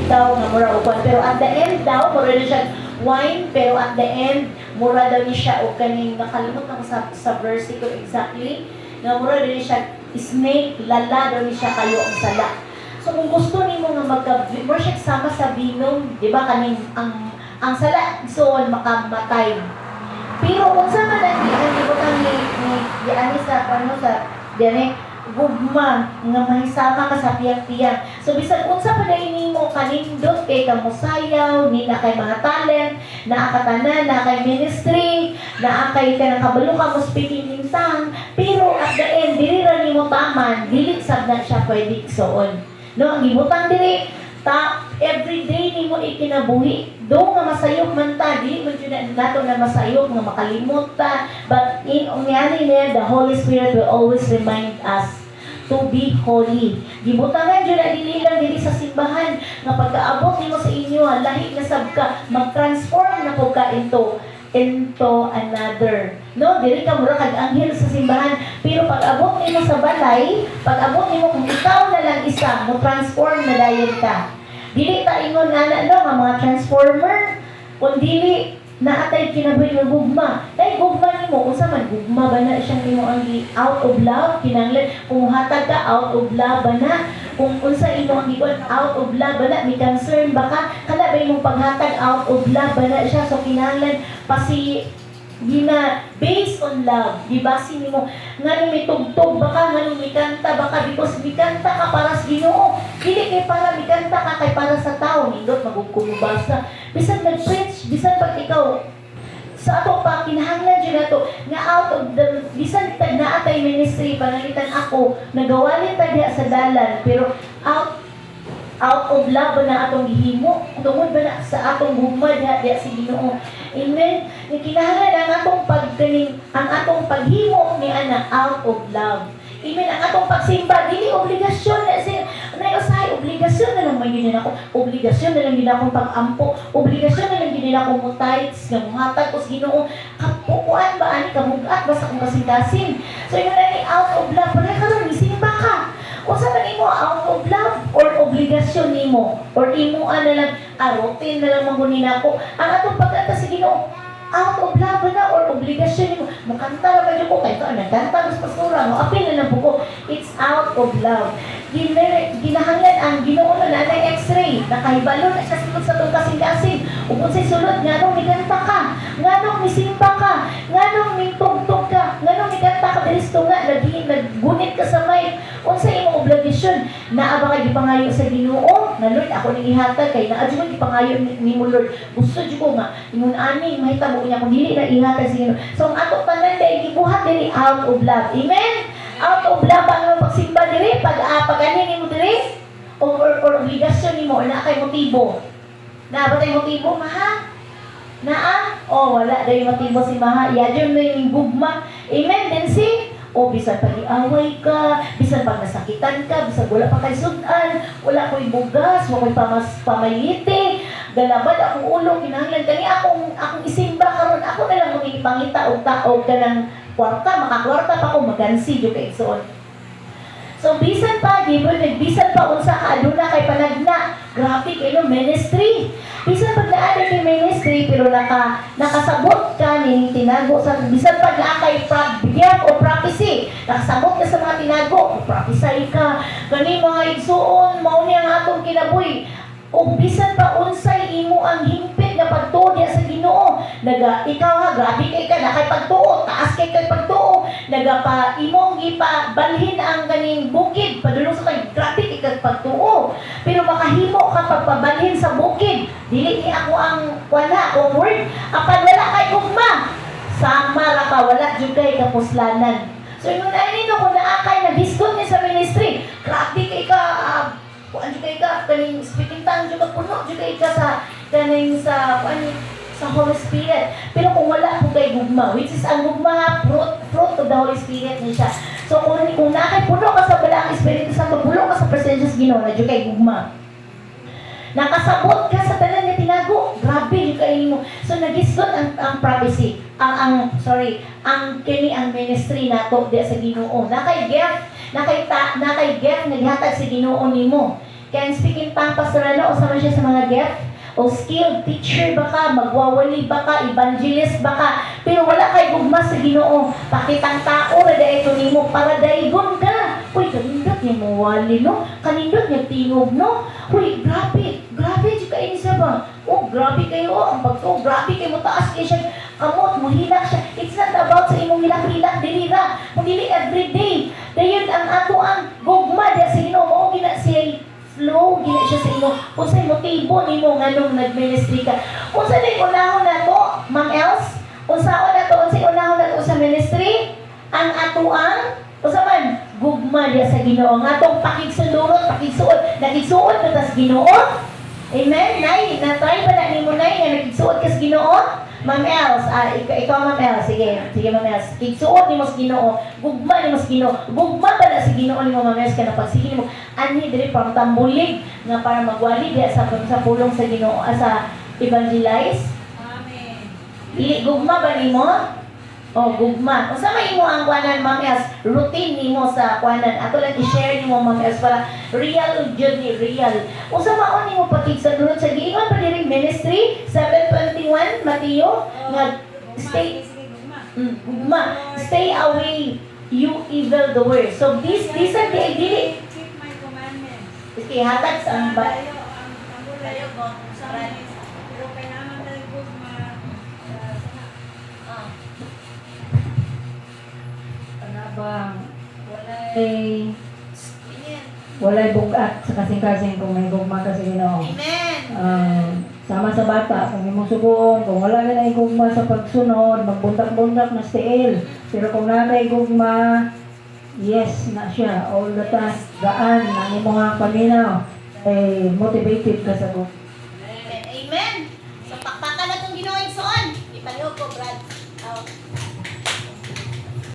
daw nga mura upan. Pero at the end daw, mura na siya wine, pero at the end, mura daw ni siya o kaning nakalimot ako sa versicle exactly, nga mura daw ni siya snake, lala daw ni siya kayo ang sala. So kung gusto nimo nga mura siya sama sa binom, di ba kaning ang sala so makamatay. Pero kung sa man ang gibutan ni ani sa ano sa diyan gugma nga mahisama ka sa piyang-piyang. So bisan unsa pa dai nimo kanindot kay kamusayaw, ni na kay mga talent, naa ka tanan, na kay ministry, naa kay kanang kabalo ka mo speaking in tongue, pero at the end dili ra nimo taman, dili sad na siya pwede igsoon. No, ang gibutang diri everyday nimo ikinabuhi. Do nga masayop man ta, di man jud nato na masayop nga makalimot ta, but in unyani niya, the Holy Spirit will always remind us to be holy. Gibutangan jud na dili lang dili sa simbahan nga pagkaabot nimo sa inyo, lahi na sab ka, mag-transform na pud ka into another. No, dili ka mura kag anghel sa simbahan, pero pag-abot nimo sa balay, pag-abot nimo kung ikaw na lang isa, mo transform na dayon ka. Dili ta ingon ana no nga mga transformer, kun dili naatay kinabuhi nga gugma. Dahil gugma nimo unsa man gugma ba na siyang nimo ang out of love kinahanglan kung hatag ka out of love ba na, kung unsa imo ang gigon out of love ba na, may concern ba ka kana ba imong paghatag out of love ba na siya, so kinahanglan pasi gina based on love, di ba sinimo ngano may tugtog baka ngano may kanta baka because may kanta ka para sa Ginoo, dili kay para may kanta ka kay para sa tao, nindot magkumubasa bisan nag-preach, bisan pag ikaw sa ato pa kinahanglan jud nato nga out of the bisan tag naa tay ministry panangitan ako nagawalin ta diha sa dalan, pero out of love ba na atong gihimo, tungod ba na sa atong gugma diha sa Ginoo. Amen. Ni kinahanglan ang atong ang atong paghimo ni ana out of love. Amen. Ang atong pagsimba dili obligasyon na usahay obligasyon na lang man ako. Obligasyon na lang gid akong pag-ampo. Obligasyon na lang gid akong mutites nga muhatag ko sa Ginoo. Kapukuan ba ani kabugat ba sa akong kasing-kasing. So yun na ni out of love. Pero karon gisimba ka. Unsa man imo out of love or obligasyon nimo or imo na lang routine na lang mangunin ako. Ang atong pagkanta sa Ginoo out of love na or obligasyon nimo. Makanta ra ba jud ko kay to nagkanta sa pastora mo apil na lang ko. It's out of love. Ginahanglan ang Ginoo na nanay X-ray nakahibalo na siya sulod sa tong kasing-kasing. Ug unsay sulod nganong miganta ka, nganong misimba ka, nganong mitugtog ka, nganong miganta ka diristo nga naggunit ka sa mic. Unsay imong obligasyon naa ba kay gipangayo sa Ginoo na Lord ako ning ihatag kay naa jud gipangayo nimo Lord, gusto jud ko nga ingon ani mahitabo niya kung dili na ihatag sa Ginoo. So ang ato tanan dai gibuhat diri out of love. Amen. Out of love ang pagsimba diri pag ani nimo diri or obligasyon nimo or naa kay motibo. Naa ba tay motibo maha? Naa? Wala dai motibo si maha. Yadyon na yung gugma. Amen. Then see bisan pag iaway ka, bisan pag nasakitan ka, bisan wala pa kay sudan, wala ko'y bugas, wala ko'y pamayiti, galabad akong ulo, kinahanglan kani akong isimba karon ako na lang mong ipangita og taog ka ng kwarta, makakwarta pa ko magansi jud kay igsoon. So bisan pa bisan pa unsa ka aduna kay panagna, grabe kay ministry. Bisan pag naa kay ministry pero nakasabot ka ning tinago sa bisan pag naa kay gift o prophecy, nakasabot ka sa mga tinago, prophesy ka kani mga igsuon mao ni ang atong kinabuhi. O bisan pa unsay imo ang himpit nga pagtuo sa Ginoo, ikaw ha grabe kay ka na kay pagtuo, taas kay pagtuo, pa imong gipabalhin ang ganing bukid padulong sa kay grabe kay kag pagtuo, pero makahimo ka pagpabalhin sa bukid dili ni ako ang wala o word apan wala kay ugma sama ra ka wala jud kay kapuslanan. So ingon ani no kung naa kay nag-discount ni sa ministry, grabe kay ka kuan jud kay ka kaning speaking tongue jud ka puno jud kay ka sa kaning sa Holy Spirit. Pero kung wala ko kay gugma, which is ang gugma fruit of the Holy Spirit ni siya. So kung nakay puno ka sa balaang Espiritu Santo, puno ka sa presensya sa Ginoo na jud kay gugma. Nakasabot ka sa tanan nga tinago, grabe yung kayo mo. So nagisgot ang prophecy, ang kini ang ministry nato di sa Ginoo. Nakay gift naghatag sa Ginoo nimo. Kaya speaking pang pastorala, o sama siya sa mga gift, o skilled teacher ba ka, magwawali ba ka, evangelist ba ka, pero wala kay gugma sa Ginoo. Pakitang tao na dahil ito nimo para daigon ka. Uy, kanindot niya mawali, no? Kanindot niya tingog, no? Uy, grabe kayo isa ba? Oh, grabe kayo, ang pagto, grabe kayo mo taas kayo siya, kamot, mo hilak siya. It's not about sa imong hilak-hilak, dilira, kundi everyday. Dayon ang ato ang gugma dahil sa Ginoo, mao gina siya flow, gina siya sa imo. Kung sa'yo motibo ni mo nga nung nag-ministry ka. Kung sa'yo na unahon na to, Ma'am Els, kung sa'yo na to, kung sa'yo unahon na to sa ministry, ang atuang, kung sa man, gugma diya sa Ginoo. Nga itong pakigsulurot, pakigsuot, nakigsuot na tas Ginoo. Amen? Nay, na-try ba na ni mo, Nay, nga nakigsuot ka sa Ginoo? Ma'am Els, ikaw Ma'am Els, sige Ma'am Els, kigsuot ni mo sa Ginoo, gugma ni mo sa Ginoo, gugma ba na sa Ginoo ni mo Ma'am Els, ka na pagsige mo, anhi diri pang tambulig, nga para magwali diya sa pulong sa Ginoo, sa evangelize. Amen. Gugma ba ni mo? O, gugma. Kung sa may mo ang kuwanan, Ma'am Els, routine ni mo sa kuwanan. Ato lang i-share ni mo, Ma'am Els, para real journey, real. Kung sa maon ni mo patig sa dunod sa giingon pa diri ministry, 7:21, Mateo, nga stay, gugma, stay away, you evil doer. So, these are the idea. Keep my commandments. Okay, hatag sa ang ba? Layo ko. Pero kailangan tayo po Bang, walay bugat sa kasing-kasing kung may gugma kasi Ginoo. Amen. Sama sa bata, kung imong subuon, kung wala na gugma sa pagsunod, magbuntak-buntak na stiil. Pero kung nanay gugma, yes na siya, all the time, gaan, ang imong paminaw, motivated ka sa gugma. Amen.